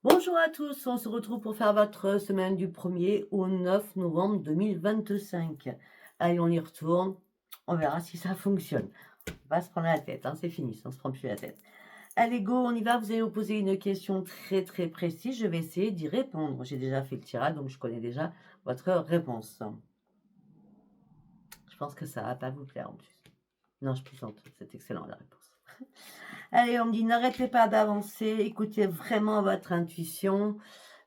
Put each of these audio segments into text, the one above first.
Bonjour à tous, on se retrouve pour faire votre semaine du 1er au 9 novembre 2025. Allez, on y retourne, on verra si ça fonctionne. On va se prendre la tête, hein, c'est fini, ça ne se prend plus la tête. Allez, go, on y va, vous allez vous poser une question très précise, je vais essayer d'y répondre. J'ai déjà fait le tirage, donc je connais déjà votre réponse. Je pense que ça va pas vous plaire en plus. Non, je plaisante, c'est excellent la réponse. Allez, on me dit, n'arrêtez pas d'avancer, écoutez vraiment votre intuition.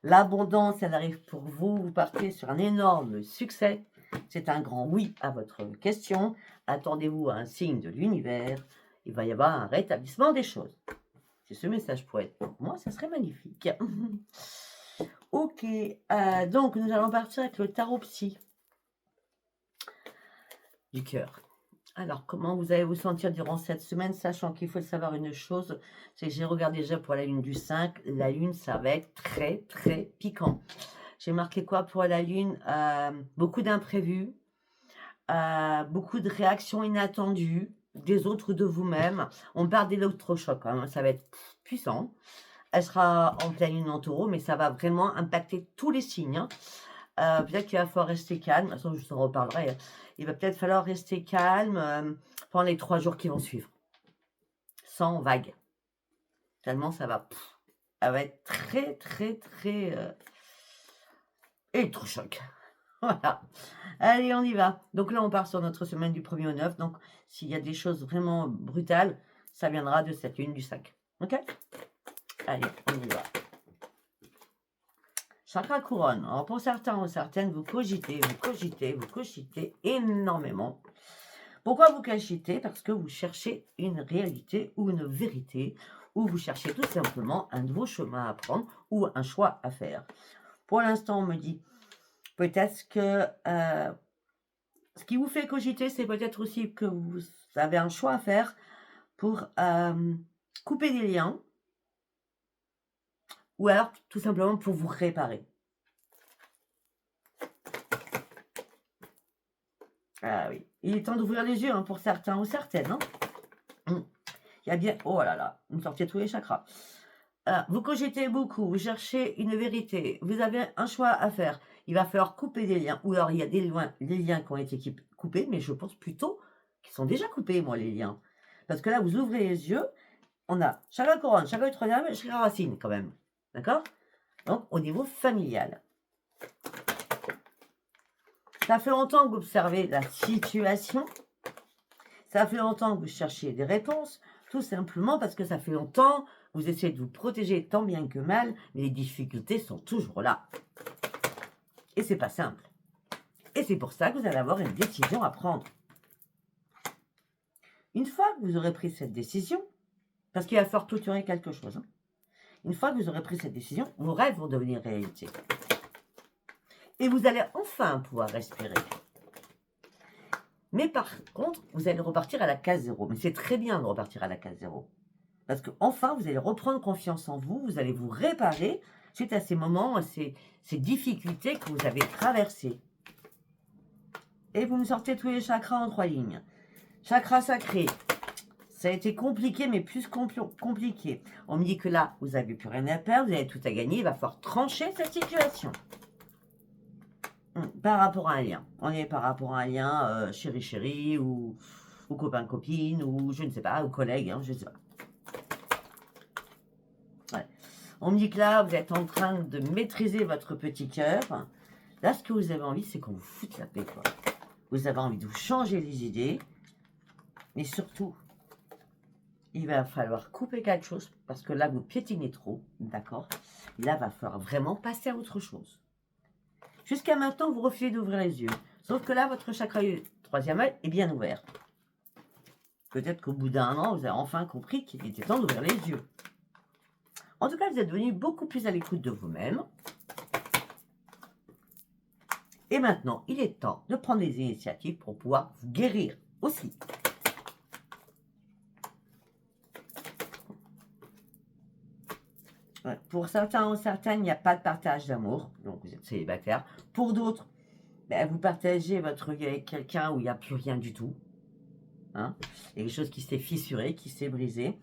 L'abondance, elle arrive pour vous. Vous partez sur un énorme succès. C'est un grand oui à votre question. Attendez-vous à un signe de l'univers. Il va y avoir un rétablissement des choses. Si ce message pourrait être pour moi, ça serait magnifique. Ok, donc nous allons partir avec le tarot psy du cœur. Alors, comment vous allez vous sentir durant cette semaine, sachant qu'il faut savoir une chose, c'est que j'ai regardé déjà pour la lune du 5, la lune, ça va être très piquant. J'ai marqué quoi pour la lune? Beaucoup d'imprévus, beaucoup de réactions inattendues des autres ou de vous-même. On parle d'électrochoc, hein, ça va être puissant. Elle sera en pleine lune en taureau, mais ça va vraiment impacter tous les signes, hein. Peut-être qu'il va falloir rester calme. De toute façon, je vous en reparlerai. Il va peut-être falloir rester calme pendant les 3 jours qui vont suivre. Sans vague. Tellement ça va. Ça va être très électrochoc. Voilà. Allez, on y va. Donc là, on part sur notre semaine du 1er au 9. Donc, s'il y a des choses vraiment brutales, ça viendra de cette lune du 5. Ok? Allez, on y va. Chakra couronne. Alors pour certains ou certaines, vous cogitez énormément. Pourquoi vous cogitez? Parce que vous cherchez une réalité ou une vérité, ou vous cherchez tout simplement un nouveau chemin à prendre ou un choix à faire. Pour l'instant, on me dit peut-être que ce qui vous fait cogiter, c'est peut-être aussi que vous avez un choix à faire pour couper des liens, ou alors tout simplement pour vous réparer. Ah oui, il est temps d'ouvrir les yeux, hein, pour certains ou certaines. Hein. Il y a bien... Oh là là, vous me sortez tous les chakras. Vous cogitez beaucoup, vous cherchez une vérité, vous avez un choix à faire. Il va falloir couper des liens. Ou alors il y a des liens qui ont été coupés, mais je pense plutôt qu'ils sont déjà coupés, moi, les liens. Parce que là, vous ouvrez les yeux, on a chakra couronne, chakra troisième, chakra racine quand même. D'accord? Donc, au niveau familial. Ça fait longtemps que vous observez la situation. Ça fait longtemps que vous cherchez des réponses. Tout simplement parce que ça fait longtemps que vous essayez de vous protéger tant bien que mal, mais les difficultés sont toujours là. Et c'est pas simple. Et c'est pour ça que vous allez avoir une décision à prendre. Une fois que vous aurez pris cette décision, parce qu'il va falloir clôturer quelque chose, hein, une fois que vous aurez pris cette décision, vos rêves vont devenir réalité. Et vous allez enfin pouvoir respirer. Mais par contre, vous allez repartir à la case zéro. Mais c'est très bien de repartir à la case zéro. Parce qu'enfin, vous allez reprendre confiance en vous, vous allez vous réparer suite à ces moments, à ces difficultés que vous avez traversées. Et vous me sortez tous les chakras en 3 lignes. Chakra sacré, ça a été compliqué, mais plus compliqué. On me dit que là, vous n'avez plus rien à perdre, vous avez tout à gagner, il va falloir trancher cette situation. Par rapport à un lien. On est par rapport à un lien chéri-chéri, ou copain-copine, ou je ne sais pas, ou collègue, hein, je ne sais pas. Ouais. On me dit que là, vous êtes en train de maîtriser votre petit cœur. Là, ce que vous avez envie, c'est qu'on vous foute la paix, quoi. Vous avez envie de vous changer les idées. Mais surtout, il va falloir couper quelque chose. Parce que là, vous piétinez trop. D'accord? Là, il va falloir vraiment passer à autre chose. Jusqu'à maintenant, vous refusez d'ouvrir les yeux. Sauf que là, votre chakra troisième œil est bien ouvert. Peut-être qu'au bout d'un an, vous avez enfin compris qu'il était temps d'ouvrir les yeux. En tout cas, vous êtes devenu beaucoup plus à l'écoute de vous-même. Et maintenant, il est temps de prendre des initiatives pour pouvoir vous guérir aussi. Ouais. Pour certains ou certaines, il n'y a pas de partage d'amour, donc vous êtes célibataire. Pour d'autres, vous partagez votre vie avec quelqu'un où il n'y a plus rien du tout. Hein, il y a quelque chose qui s'est fissuré, qui s'est brisé.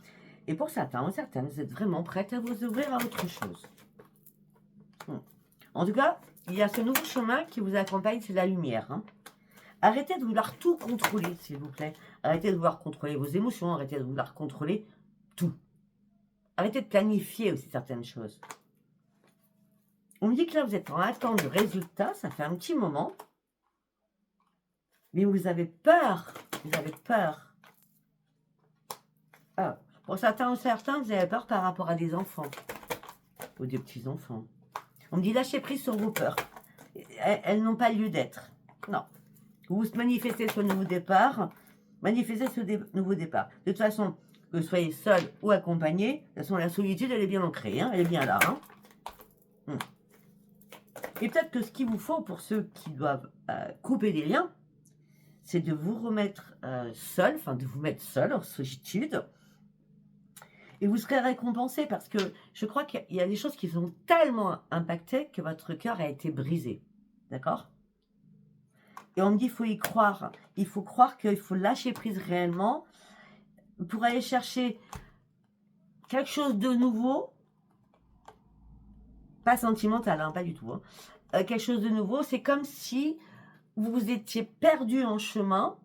Et pour certains ou certaines, vous êtes vraiment prête à vous ouvrir à autre chose. En tout cas, il y a ce nouveau chemin qui vous accompagne, c'est la lumière. Hein. Arrêtez de vouloir tout contrôler, s'il vous plaît. Arrêtez de vouloir contrôler vos émotions, arrêtez de vouloir contrôler tout. Arrêtez de planifier aussi certaines choses. On me dit que là, vous êtes en attente de résultats, ça fait un petit moment. Mais vous avez peur. Vous avez peur. Ah, pour certains ou certains, vous avez peur par rapport à des enfants. Ou des petits-enfants. On me dit lâchez prise sur vos peurs. Elles n'ont pas lieu d'être. Non. Vous manifestez ce nouveau départ. Manifestez ce nouveau départ. De toute façon, que vous soyez seul ou accompagné, de toute façon, la solitude, elle est bien ancrée. Hein, elle est bien là. Hein. Et peut-être que ce qu'il vous faut pour ceux qui doivent couper des liens, c'est de vous remettre seul, enfin de vous mettre seul en solitude. Et vous serez récompensé parce que je crois qu'il y a des choses qui vous ont tellement impacté que votre cœur a été brisé. D'accord? Et on me dit il faut y croire. Il faut croire qu'il faut lâcher prise réellement pour aller chercher quelque chose de nouveau. Pas sentimental, hein, pas du tout. Hein. Quelque chose de nouveau, c'est comme si vous vous étiez perdu en chemin,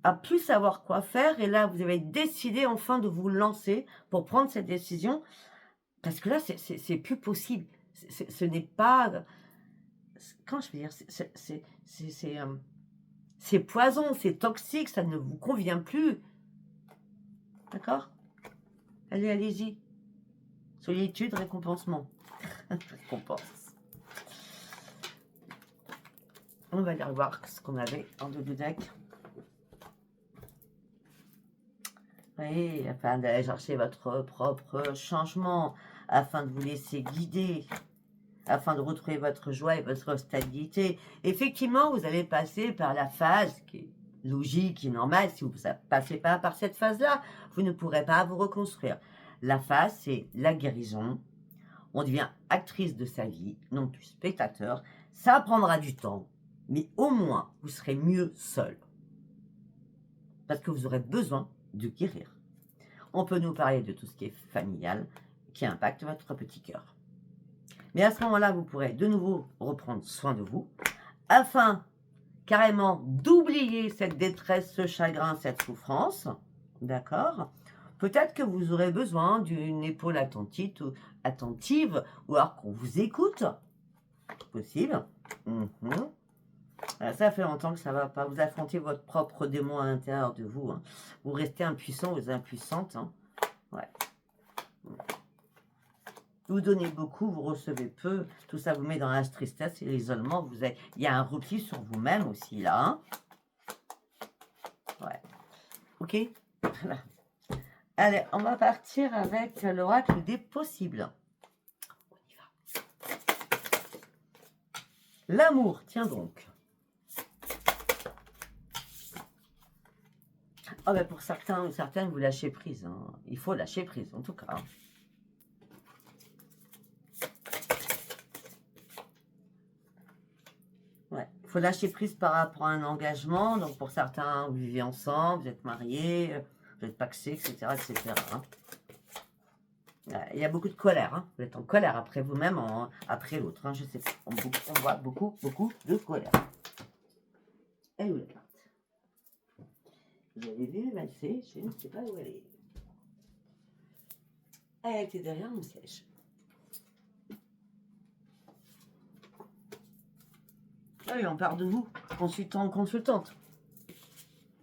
à plus savoir quoi faire, et là, vous avez décidé enfin de vous lancer pour prendre cette décision, parce que là, c'est plus possible. Ce n'est pas... Comment je veux dire? C'est poison, c'est toxique, ça ne vous convient plus. D'accord? Allez, allez-y. Solitude, récompensement. Récompense. On va aller revoir ce qu'on avait en deux deck. Oui, afin d'aller chercher votre propre changement, afin de vous laisser guider, afin de retrouver votre joie et votre stabilité. Effectivement, vous allez passer par la phase qui est logique et normale. Si vous ne passez pas par cette phase-là, vous ne pourrez pas vous reconstruire. La phase, c'est la guérison. On devient actrice de sa vie, non plus spectateur. Ça prendra du temps, mais au moins, vous serez mieux seul. Parce que vous aurez besoin de guérir. On peut nous parler de tout ce qui est familial, qui impacte votre petit cœur. Mais à ce moment-là, vous pourrez de nouveau reprendre soin de vous, afin carrément d'oublier cette détresse, ce chagrin, cette souffrance. D'accord? Peut-être que vous aurez besoin d'une épaule attentive, ou alors qu'on vous écoute. Possible. Ça fait longtemps que ça ne va pas. Vous affrontez votre propre démon à l'intérieur de vous. Hein. Vous restez impuissant ou impuissante. Hein. Ouais. Vous donnez beaucoup, vous recevez peu. Tout ça vous met dans la tristesse et l'isolement. Il y a un repli sur vous-même aussi là. Hein. Ouais. Ok. Voilà. Allez, on va partir avec l'oracle des possibles. On y va. L'amour, tiens donc. Oh ben pour certains ou certaines, vous lâchez prise. Hein. Il faut lâcher prise, en tout cas. Ouais, il faut lâcher prise par rapport à un engagement. Donc pour certains, vous vivez ensemble, vous êtes mariés, vous êtes paxés, etc. etc. Hein. Il y a beaucoup de colère. Hein. Vous êtes en colère après vous-même, après l'autre. Hein. Je sais pas. On voit beaucoup de colère. Elle est où la carte? Vous avez vu, valser, je ne sais pas où elle est. Elle était derrière mon siège. Ah oui, on parle de vous, consultant ou consultante.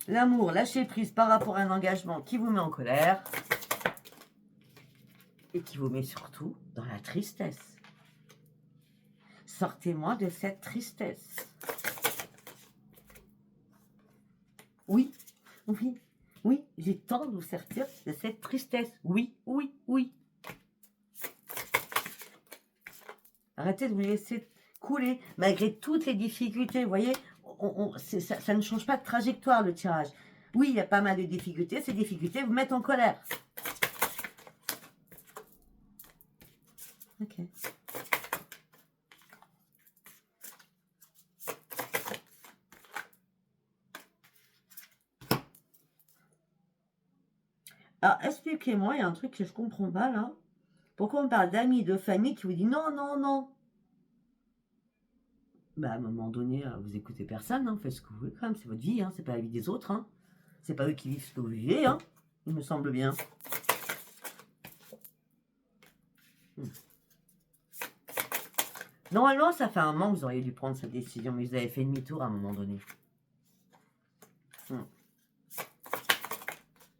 L'amour, lâcher prise par rapport à un engagement qui vous met en colère et qui vous met surtout dans la tristesse. Sortez-moi de cette tristesse. Oui, oui, oui, j'ai temps de vous sortir de cette tristesse. Oui, oui, oui. Arrêtez de vous laisser couler malgré toutes les difficultés. Vous voyez, ça ne change pas de trajectoire le tirage. Oui, il y a pas mal de difficultés. Ces difficultés vous mettent en colère. Ok. Alors, expliquez-moi, il y a un truc que je comprends pas là. Pourquoi on parle d'amis, de famille qui vous dit non, non, non. Bah, à un moment donné, vous écoutez personne, hein, faites ce que vous voulez quand même, c'est votre vie, hein, c'est pas la vie des autres, hein. C'est pas eux qui vivent ce que vous vivez, hein, il me semble bien. Normalement, ça fait un moment que vous auriez dû prendre cette décision, mais vous avez fait demi-tour à un moment donné.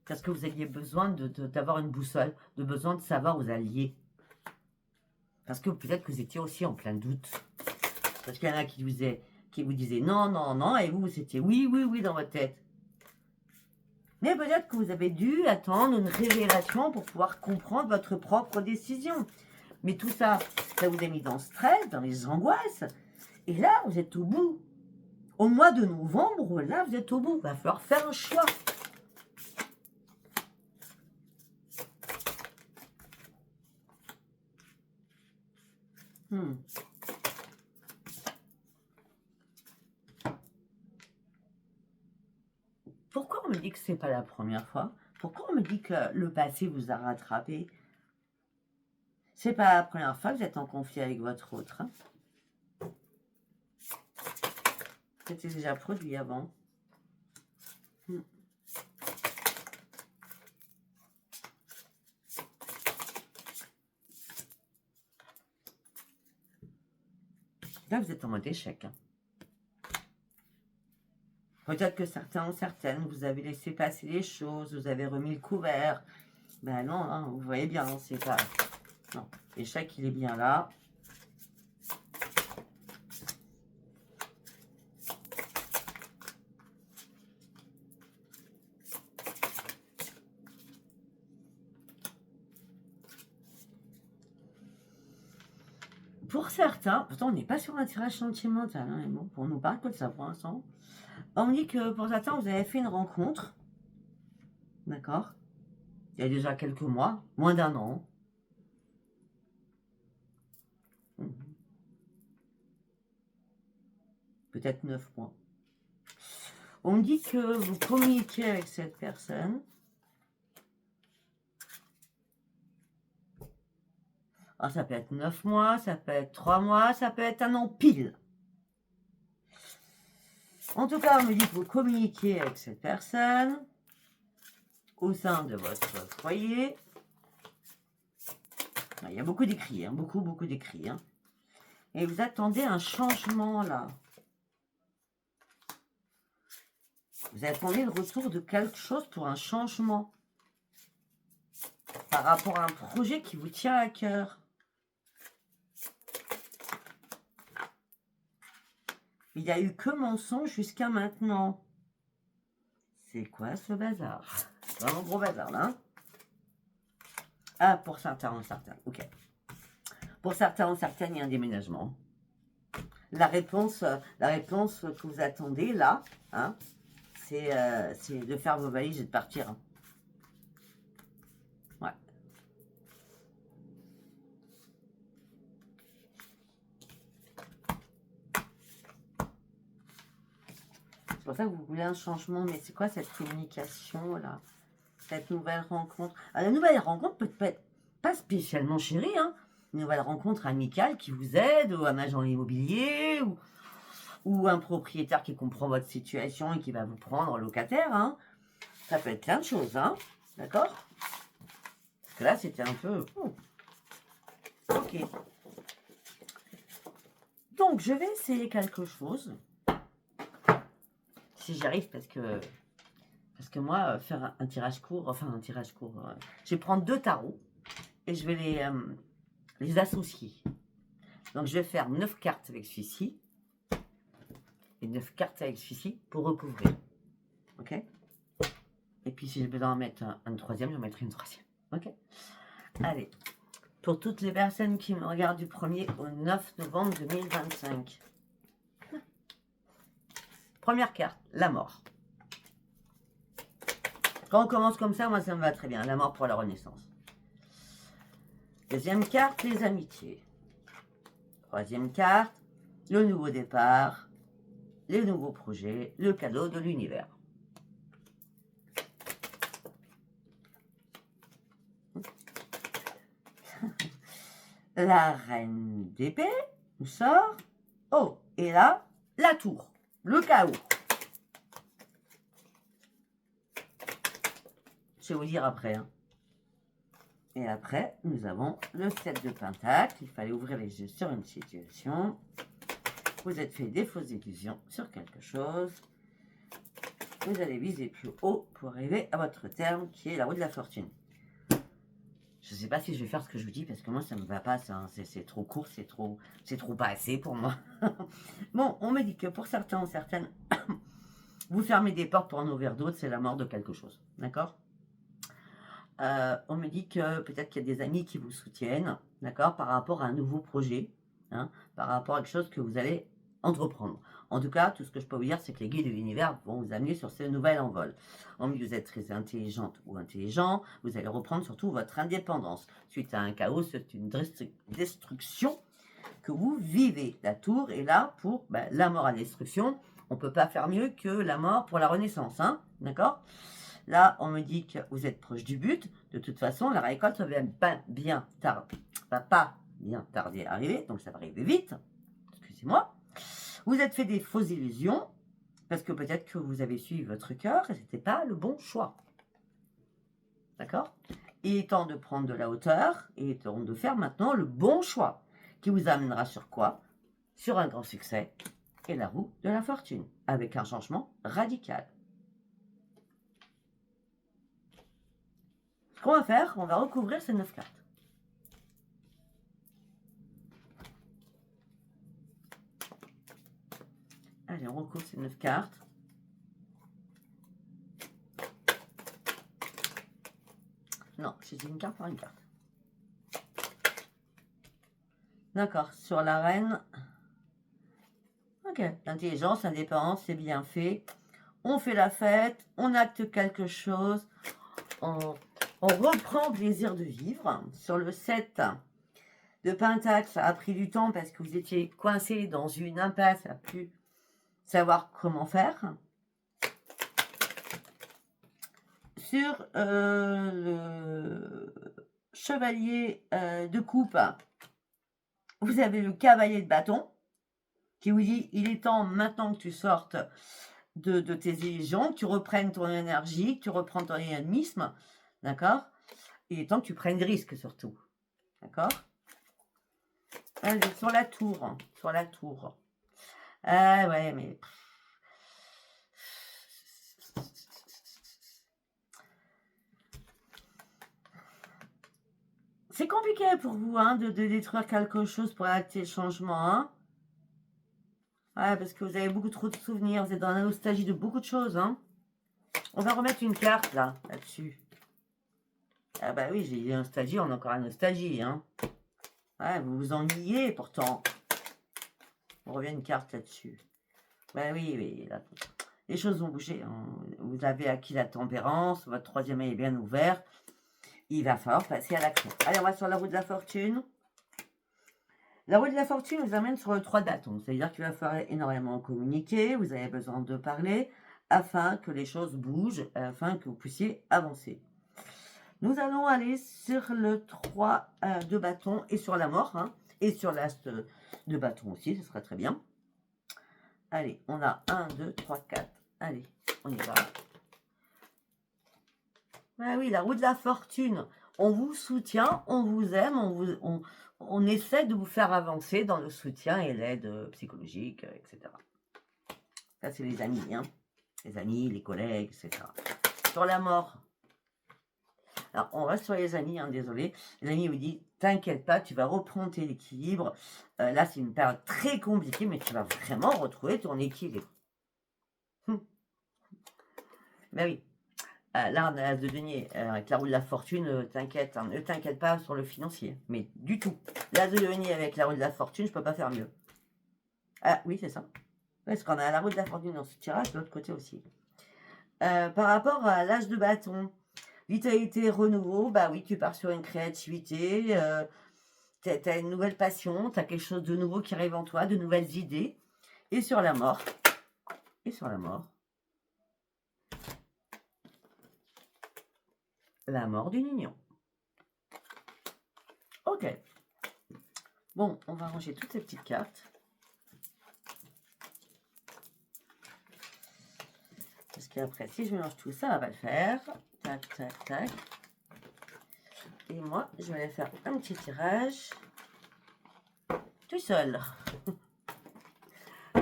Parce que vous aviez besoin d'avoir une boussole, de besoin de savoir où vous alliez. Parce que peut-être que vous étiez aussi en plein doute. Parce qu'il y en a qui vous disaient non, non, non, et vous étiez oui, oui, oui dans votre tête. Mais peut-être que vous avez dû attendre une révélation pour pouvoir comprendre votre propre décision. Mais tout ça, ça vous a mis dans le stress, dans les angoisses. Et là, vous êtes au bout. Au mois de novembre, là, vous êtes au bout. Il va falloir faire un choix. Pourquoi on me dit que c'est pas la première fois? Pourquoi on me dit que le passé vous a rattrapé? C'est pas la première fois que vous êtes en conflit avec votre autre. Hein. C'était déjà produit avant. Là, vous êtes en mode échec. Hein. Peut-être que certains ou certaines, vous avez laissé passer les choses, vous avez remis le couvert. Ben non, hein, vous voyez bien, hein, c'est pas... Non, l'échec, il est bien là. Pour certains, pourtant on n'est pas sur un tirage sentimental, hein, mais bon, on nous parle que de ça pour l'instant. On me dit que pour certains, vous avez fait une rencontre, d'accord? Il y a déjà quelques mois, moins d'un an. Peut-être 9 mois. On me dit que vous communiquez avec cette personne. Alors, ça peut être 9 mois, ça peut être 3 mois, ça peut être un an pile. En tout cas, on me dit que vous communiquez avec cette personne au sein de votre foyer. Il y a beaucoup d'écrits, hein, beaucoup d'écrits. Hein. Et vous attendez un changement là. Vous attendez le retour de quelque chose pour un changement. Par rapport à un projet qui vous tient à cœur. Il n'y a eu que mensonge jusqu'à maintenant. C'est quoi ce bazar? C'est vraiment gros bazar là. Hein. Ah, pour certains ou certaines. Ok. Pour certains ou certaines, il y a un déménagement. La réponse que vous attendez là, hein, c'est de faire vos valises et de partir. Hein. Ouais. C'est pour ça que vous voulez un changement. Mais c'est quoi cette communication là? Cette nouvelle rencontre. Ah, la nouvelle rencontre peut être pas spécialement chérie, hein. Une nouvelle rencontre amicale qui vous aide, ou un agent immobilier, ou un propriétaire qui comprend votre situation et qui va vous prendre en locataire. Hein. Ça peut être plein de choses, hein. D'accord? Parce que là, c'était un peu... Ok. Donc, je vais essayer quelque chose. Si j'y arrive, parce que moi, faire un tirage court, je vais prendre 2 tarots et je vais les associer. Donc, je vais faire 9 cartes avec celui-ci et 9 cartes avec celui-ci pour recouvrir. Ok? Et puis, si j'ai besoin d'en mettre un troisième, je mettrai une troisième. Ok? Allez. Pour toutes les personnes qui me regardent du 1er au 9 novembre 2025. Première carte, la mort. Quand on commence comme ça, moi, ça me va très bien. La mort pour la renaissance. Deuxième carte, les amitiés. Troisième carte, le nouveau départ, les nouveaux projets, le cadeau de l'univers. La reine d'épée nous sort Oh, et là, la tour, le chaos. Je vais vous dire après. Hein. Et après, nous avons le 7 de Pentacle. Il fallait ouvrir les yeux sur une situation. Vous êtes fait des fausses illusions sur quelque chose. Vous allez viser plus haut pour arriver à votre terme qui est la roue de la fortune. Je ne sais pas si je vais faire ce que je vous dis parce que moi ça ne me va pas, c'est trop court, c'est trop pas assez pour moi. Bon, on me dit que pour certains ou certaines, vous fermez des portes pour en ouvrir d'autres, c'est la mort de quelque chose, d'accord? On me dit que peut-être qu'il y a des amis qui vous soutiennent, d'accord, par rapport à un nouveau projet, hein, par rapport à quelque chose que vous allez entreprendre. En tout cas, tout ce que je peux vous dire, c'est que les guides de l'univers vont vous amener sur ce nouvel envol. En me dit que vous êtes très intelligente ou intelligent, vous allez reprendre surtout votre indépendance. Suite à un chaos, c'est une destruction que vous vivez. La tour est là pour la mort à la destruction. On ne peut pas faire mieux que la mort pour la renaissance, hein, d'accord? Là, on me dit que vous êtes proche du but. De toute façon, la récolte va pas bien tarder à arriver, donc ça va arriver vite. Excusez-moi. Vous êtes fait des fausses illusions, parce que peut-être que vous avez suivi votre cœur et ce n'était pas le bon choix. D'accord? Il est temps de prendre de la hauteur, et il est temps de faire maintenant le bon choix, qui vous amènera sur quoi? Sur un grand succès et la roue de la fortune, avec un changement radical. Ce qu'on va faire, on va recouvrir ces 9 cartes. Allez, on recouvre ces 9 cartes. Non, j'ai dit une carte par une carte. D'accord, sur la reine. Ok, l'intelligence, l'indépendance, c'est bien fait. On fait la fête, on acte quelque chose. On reprend plaisir de vivre. Sur le 7 de Pentacle, ça a pris du temps parce que vous étiez coincé dans une impasse à plus savoir comment faire. Sur le chevalier de coupe, vous avez le cavalier de bâton qui vous dit il est temps maintenant que tu sortes de tes illusions, que tu reprennes ton énergie, que tu reprends ton dynamisme, d'accord? Il est temps que tu prennes des risques surtout, d'accord? Allez, sur la tour, Ah ouais, mais... C'est compliqué pour vous hein, de détruire quelque chose pour acter le changement. Hein. Ouais, parce que vous avez beaucoup trop de souvenirs. Vous êtes dans la nostalgie de beaucoup de choses. Hein. On va remettre une carte là-dessus. Ah bah oui, j'ai dit nostalgie, on a encore la nostalgie. Hein. Ouais, vous vous ennuyez pourtant. On revient une carte là-dessus. Bah oui, oui. Là, les choses vont bouger. Hein. Vous avez acquis la tempérance. Votre troisième œil est bien ouvert. Il va falloir passer à l'action. Allez, on va sur la roue de la fortune. La roue de la fortune vous amène sur le 3 de bâton. C'est-à-dire qu'il va falloir énormément communiquer. Vous avez besoin de parler afin que les choses bougent, afin que vous puissiez avancer. Nous allons aller sur le 3 de bâton et sur la mort. Hein, et sur l'as de bâton aussi, ce sera très bien. Allez, on a 1, 2, 3, 4. Allez, on y va. Ah oui, la roue de la fortune. On vous soutient, on vous aime, on essaie de vous faire avancer dans le soutien et l'aide psychologique, etc. Ça, c'est les amis, hein. Les amis, les collègues, etc. Sur la mort. Alors, on reste sur les amis, hein, désolé. Les amis vous disent, t'inquiète pas, tu vas reprendre ton équilibre. Là, c'est une période très compliquée, mais tu vas vraiment retrouver ton équilibre. Ben oui. Là, on a l'as de denier avec la roue de la fortune, t'inquiète, hein, ne t'inquiète pas sur le financier, mais du tout. L'as de denier avec la roue de la fortune, je peux pas faire mieux. Ah oui, c'est ça. Parce qu'on a la roue de la fortune dans ce tirage, de l'autre côté aussi. Par rapport à l'âge de bâton, vitalité, renouveau, bah oui, tu pars sur une créativité, t'as une nouvelle passion, t'as quelque chose de nouveau qui arrive en toi, de nouvelles idées. Et sur la mort, la mort d'une union. Ok. Bon, on va ranger toutes ces petites cartes. Puis après, si je mélange tout ça, on va le faire. Tac, tac, tac. Et moi, je vais aller faire un petit tirage. Tout seul.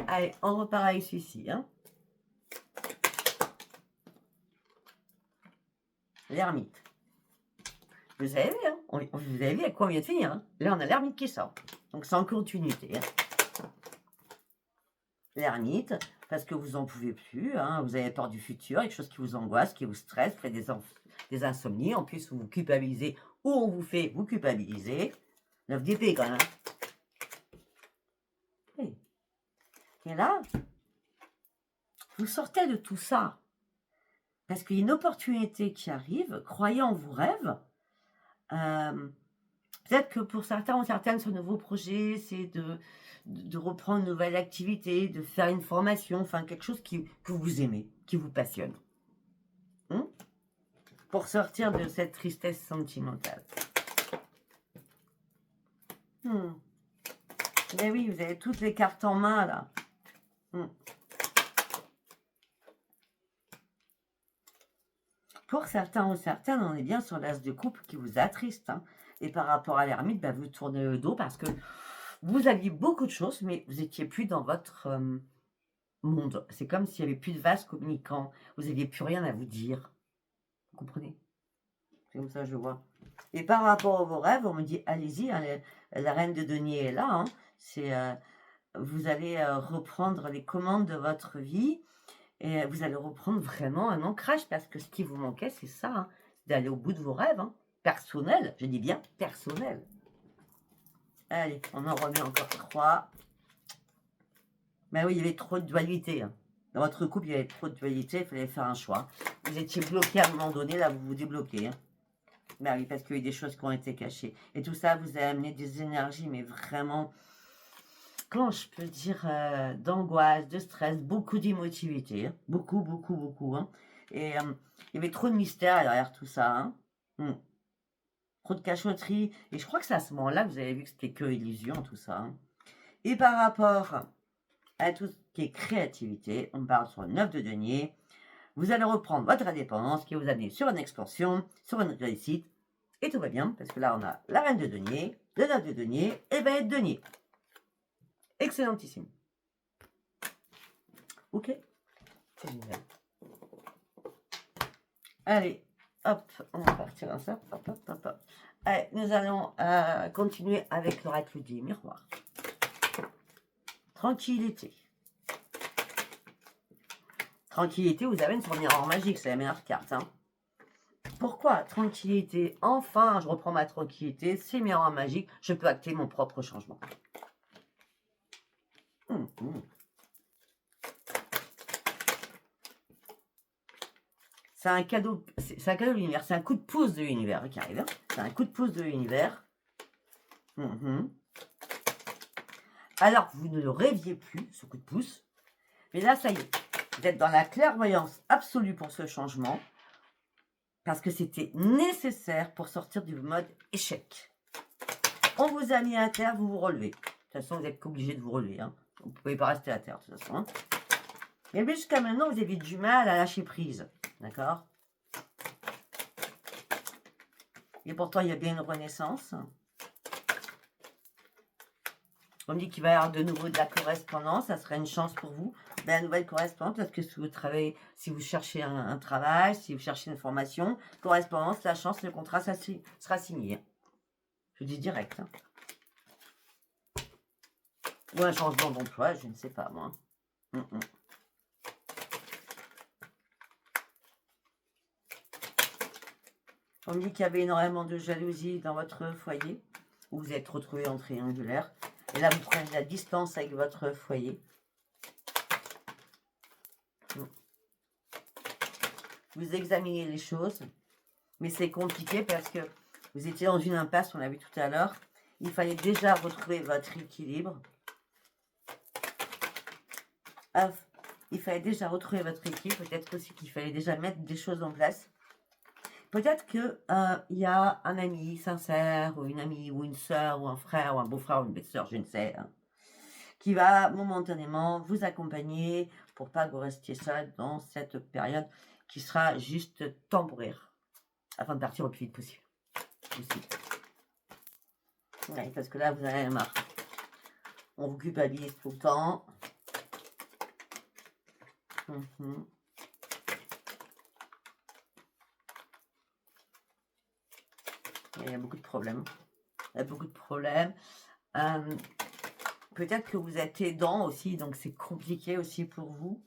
Allez, on repart avec celui-ci. Hein. L'ermite. Vous avez vu, hein, vous avez vu à quoi on vient de finir. Hein. Là, on a l'ermite qui sort. Donc, c'est en continuité. Hein. L'ermite, parce que vous n'en pouvez plus. Hein, vous avez peur du futur, quelque chose qui vous angoisse, qui vous stresse, fait des insomnies. En plus, vous vous culpabilisez ou on vous fait vous culpabiliser. 9 d'épée, quand même. Et là, vous sortez de tout ça. Parce qu'il y a une opportunité qui arrive. Croyez en vos rêves. Peut-être que pour certains ou certaines, ce nouveau projet, c'est de reprendre une nouvelle activité, de faire une formation, enfin quelque chose que vous aimez, qui vous passionne. Pour sortir de cette tristesse sentimentale. Mais oui, vous avez toutes les cartes en main, là. Pour certains ou certaines, on est bien sur l'as de coupe qui vous attriste. Hein. Et par rapport à l'ermite, bah, vous tournez le dos parce que vous aviez beaucoup de choses, mais vous n'étiez plus dans votre monde. C'est comme s'il n'y avait plus de vase communicant. Vous n'aviez plus rien à vous dire. Vous comprenez? C'est comme ça que je vois. Et par rapport à vos rêves, on me dit, allez-y, hein, la reine de denier est là. Hein. Vous allez reprendre les commandes de votre vie. Et vous allez reprendre vraiment un ancrage parce que ce qui vous manquait, c'est ça, hein, d'aller au bout de vos rêves, hein, personnels, je dis bien personnels. Allez, on en remet encore 3. Ben oui, il y avait trop de dualité. Hein. Dans votre couple, il y avait trop de dualité, il fallait faire un choix. Vous étiez bloqué à un moment donné, là, vous vous débloquez. Hein. Ben oui, parce qu'il y a eu des choses qui ont été cachées. Et tout ça vous a amené des énergies, mais vraiment... Comment je peux dire, d'angoisse, de stress, beaucoup d'émotivité, hein. Beaucoup, beaucoup, beaucoup. Hein. Et il y avait trop de mystère derrière tout ça. Hein. Trop de cachotterie. Et je crois que c'est à ce moment-là que vous avez vu que c'était que illusion, tout ça. Hein. Et par rapport à tout ce qui est créativité, on parle sur le 9 de denier. Vous allez reprendre votre indépendance qui vous amener sur une expansion, sur une réussite. Et tout va bien, parce que là, on a la reine de denier, le 9 de denier et ben de denier. Excellentissime. Ok. C'est génial. Allez, hop, on va partir dans ça. Hop, hop, hop, hop. Allez, nous allons continuer avec l'oracle du miroir. Tranquillité. Tranquillité, vous avez une sur miroir magique, c'est la meilleure carte. Hein. Pourquoi tranquillité? Enfin, je reprends ma tranquillité, c'est miroir magique, je peux acter mon propre changement. C'est un cadeau de l'univers, c'est un coup de pouce de l'univers qui arrive. Hein. C'est un coup de pouce de l'univers. Alors, vous ne le rêviez plus, ce coup de pouce. Mais là, ça y est, vous êtes dans la clairvoyance absolue pour ce changement. Parce que c'était nécessaire pour sortir du mode échec. On vous a mis à terre, vous vous relevez. De toute façon, vous n'êtes qu'obligé de vous relever. Hein. Vous ne pouvez pas rester à terre, de toute façon. Hein. Mais jusqu'à maintenant, vous avez du mal à lâcher prise. D'accord? Et pourtant, il y a bien une renaissance. On dit qu'il va y avoir de nouveau de la correspondance. Ça serait une chance pour vous. La nouvelle correspondance, parce que si vous travaillez, si vous cherchez un travail, si vous cherchez une formation, correspondance, la chance, le contrat, ça sera signé. Je dis direct. Hein. Ou un changement d'emploi, je ne sais pas, moi. On me dit qu'il y avait énormément de jalousie dans votre foyer, où vous êtes retrouvé en triangulaire. Et là, vous prenez de la distance avec votre foyer. Vous examinez les choses, mais c'est compliqué parce que vous étiez dans une impasse, on l'a vu tout à l'heure. Il fallait déjà retrouver votre équilibre. Il fallait déjà retrouver votre équilibre. Peut-être aussi qu'il fallait déjà mettre des choses en place. Peut-être qu'il y a un ami sincère, ou une amie, ou une soeur, ou un frère, ou un beau-frère, ou une belle-sœur, je ne sais, hein, qui va momentanément vous accompagner pour pas que vous restiez seul dans cette période qui sera juste temporaire, afin de partir au plus vite possible. Aussi. Ouais, parce que là, vous en avez marre. On vous culpabilise tout le temps. Il y a beaucoup de problèmes. Il y a beaucoup de problèmes. Peut-être que vous êtes aidant aussi, donc c'est compliqué aussi pour vous.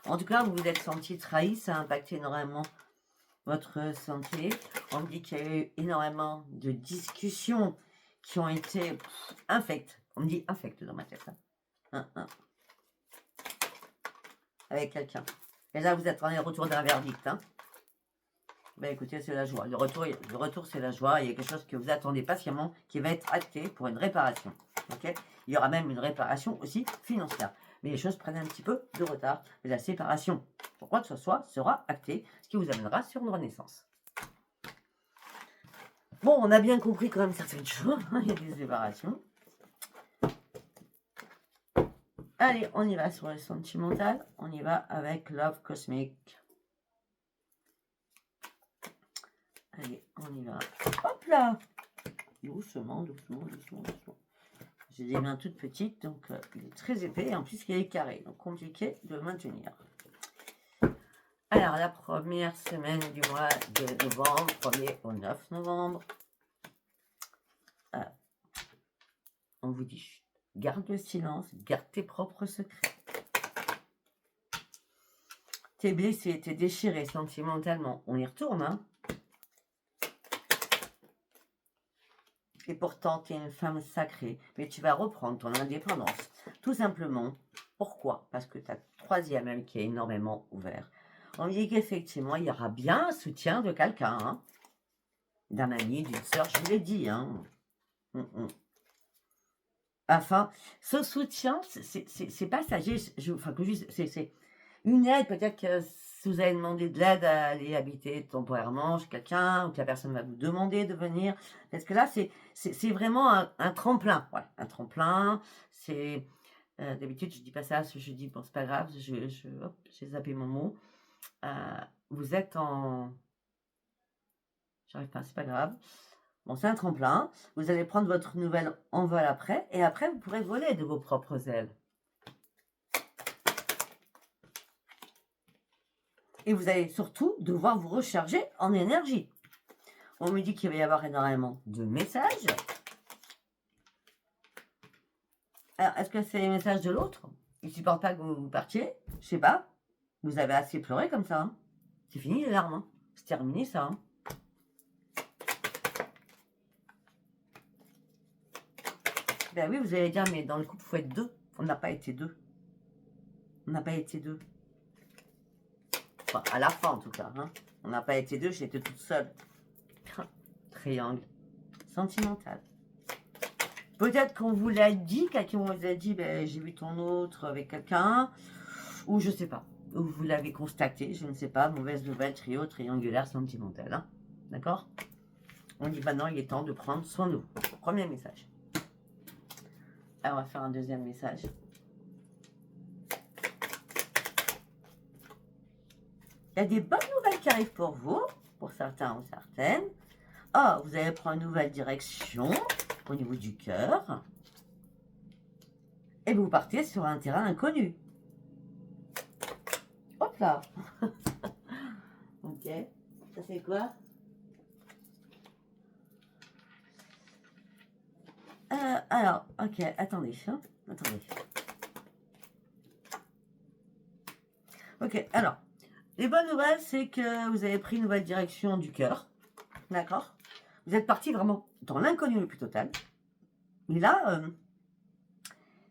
En tout cas, vous vous êtes senti trahi, ça a impacté énormément votre santé. On me dit qu'il y a eu énormément de discussions qui ont été infectes. On me dit infectes dans ma tête. Avec quelqu'un. Et là, vous attendez le retour d'un verdict. Ben écoutez, c'est la joie. Le retour c'est la joie. Il y a quelque chose que vous attendez patiemment qui va être acté pour une réparation. Okay, il y aura même une réparation aussi financière. Mais les choses prennent un petit peu de retard. Mais la séparation, pour quoi que ce soit, sera actée, ce qui vous amènera sur une renaissance. Bon, on a bien compris quand même certaines choses. Il y a des séparations. Allez, on y va sur le sentimental. On y va avec Love Cosmic. Allez, on y va. Hop là! Doucement, doucement, doucement, doucement. J'ai des mains toutes petites, donc il est très épais. Et en plus, il est carré, donc compliqué de maintenir. Alors, la première semaine du mois de novembre, 1er au 9 novembre. On vous dit, chut, garde le silence, garde tes propres secrets. T'es blessé, t'es déchiré sentimentalement. On y retourne, Et pourtant, tu es une femme sacrée, mais tu vas reprendre ton indépendance. Tout simplement. Pourquoi? Parce que tu as le troisième œil qui est énormément ouvert. On dit qu'effectivement, il y aura bien un soutien de quelqu'un, d'un ami, d'une sœur, je vous l'ai dit. Enfin, ce soutien, c'est passager. C'est une aide, peut-être que si vous avez demandé de l'aide à aller habiter temporairement chez quelqu'un, ou que la personne va vous demander de venir, parce que là, c'est vraiment un tremplin. Voilà, un tremplin, c'est... D'habitude, je dis pas ça, je dis, bon, c'est pas grave, j'ai zappé mon mot. Vous êtes en... J'arrive pas, c'est pas grave. Bon, c'est un tremplin. Vous allez prendre votre nouvel envol après, et après, vous pourrez voler de vos propres ailes. Et vous allez surtout devoir vous recharger en énergie. On me dit qu'il va y avoir énormément de messages. Alors, est-ce que c'est les messages de l'autre? Il ne supporte pas que vous partiez? Je sais pas. Vous avez assez pleuré comme ça. C'est fini les larmes. C'est terminé ça. Ben oui, vous allez dire, mais dans le couple, il faut être deux. On n'a pas été deux. On n'a pas été deux. Enfin, à la fin, en tout cas. On n'a pas été deux, j'étais toute seule. Triangle. Sentimental. Peut-être qu'on vous l'a dit, quelqu'un vous a dit, ben, j'ai vu ton autre avec quelqu'un. Ou je sais pas. Ou vous l'avez constaté, je ne sais pas. Mauvaise nouvelle, trio, triangulaire, sentimental. D'accord? On dit maintenant, il est temps de prendre soin de vous. Premier message. Alors, on va faire un deuxième message. Il y a des bonnes nouvelles qui arrivent pour vous, pour certains ou certaines. Ah, vous allez prendre une nouvelle direction au niveau du cœur. Et vous partez sur un terrain inconnu. Hop là. Ok. Ça c'est quoi? Alors, ok, attendez. Attendez. Ok, alors. Les bonnes nouvelles, c'est que vous avez pris une nouvelle direction du cœur. D'accord? Vous êtes parti vraiment dans l'inconnu le plus total. Mais là,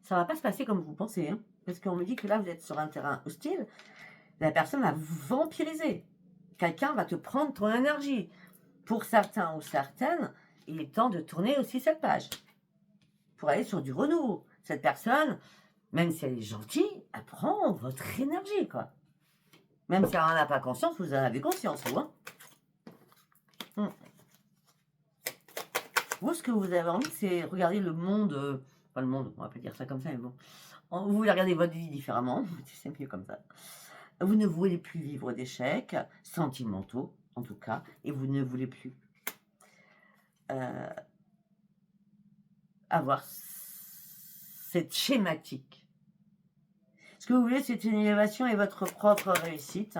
ça va pas se passer comme vous pensez. Parce qu'on me dit que là, vous êtes sur un terrain hostile. La personne va vous vampiriser. Quelqu'un va te prendre ton énergie. Pour certains ou certaines, il est temps de tourner aussi cette page. Pour aller sur du renouveau. Cette personne, même si elle est gentille, elle prend votre énergie, quoi. Même si elle n'en a pas conscience, vous en avez conscience, vous. Vous, ce que vous avez envie, c'est regarder le monde Enfin, le monde, on va pas dire ça comme ça, mais bon. Vous voulez regarder votre vie différemment, c'est mieux comme ça. Vous ne voulez plus vivre d'échecs sentimentaux, en tout cas, et vous ne voulez plus avoir cette schématique. Ce que vous voulez, c'est une élévation et votre propre réussite.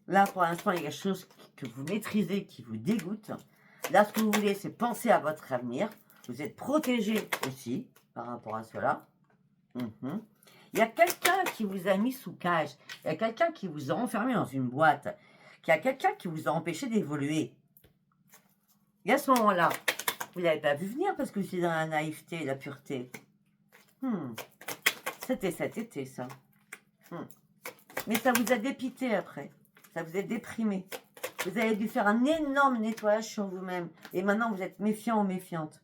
Là, pour l'instant, il y a quelque chose que vous maîtrisez qui vous dégoûte. Là, ce que vous voulez, c'est penser à votre avenir. Vous êtes protégé aussi par rapport à cela. Il y a quelqu'un qui vous a mis sous cage. Il y a quelqu'un qui vous a enfermé dans une boîte. Il y a quelqu'un qui vous a empêché d'évoluer. Et à ce moment-là, vous ne l'avez pas vu venir parce que c'est dans la naïveté et la pureté. C'était cet été, ça. Mais ça vous a dépité après. Ça vous a déprimé. Vous avez dû faire un énorme nettoyage sur vous-même. Et maintenant, vous êtes méfiant ou méfiante.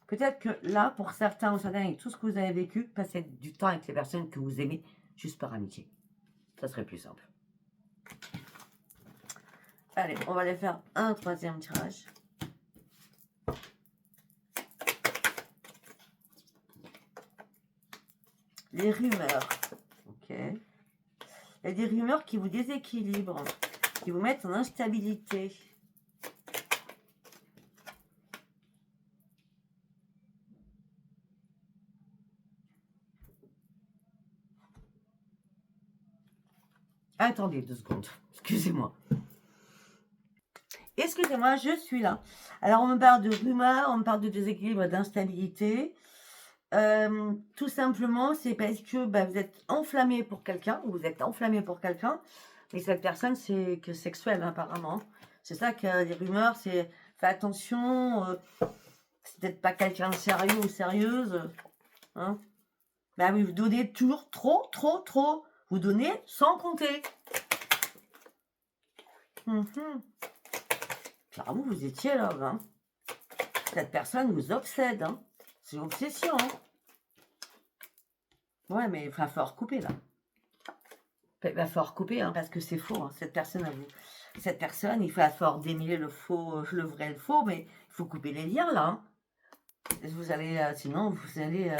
Peut-être que là, pour certains ou certaines, avec tout ce que vous avez vécu, passez du temps avec les personnes que vous aimez juste par amitié. Ça serait plus simple. Allez, on va aller faire un troisième tirage. Les rumeurs. Ok. Il y a des rumeurs qui vous déséquilibrent, qui vous mettent en instabilité. Attendez 2 secondes. Excusez-moi. Excusez-moi, je suis là. Alors, on me parle de rumeurs, on me parle de déséquilibre, d'instabilité. Tout simplement, c'est parce que vous êtes enflammé pour quelqu'un, ou vous êtes enflammé pour quelqu'un, mais cette personne, c'est que sexuel, apparemment. C'est ça que les rumeurs, c'est fais attention, c'est peut-être pas quelqu'un de sérieux ou sérieuse. Hein. Oui, vous donnez toujours trop. Vous donnez sans compter. Clairement, vous étiez là, hein. Cette personne vous obsède, hein. C'est une obsession, hein. Ouais, mais il va falloir couper, là. Il va falloir couper, hein, parce que c'est faux, hein. Cette personne, il va falloir démêler le faux, le vrai, le faux, mais il faut couper les liens, là, hein. Vous allez, sinon, vous allez...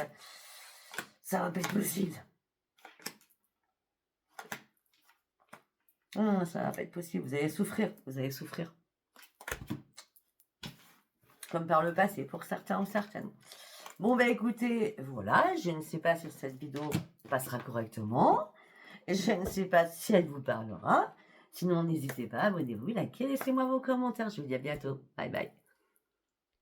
ça va pas être possible. Non, ça va pas être possible. Vous allez souffrir. Comme par le passé, pour certains ou certaines. Bon, écoutez, voilà. Je ne sais pas si cette vidéo passera correctement. Je ne sais pas si elle vous parlera. Sinon, n'hésitez pas, abonnez-vous, likez, laissez-moi vos commentaires. Je vous dis à bientôt. Bye bye.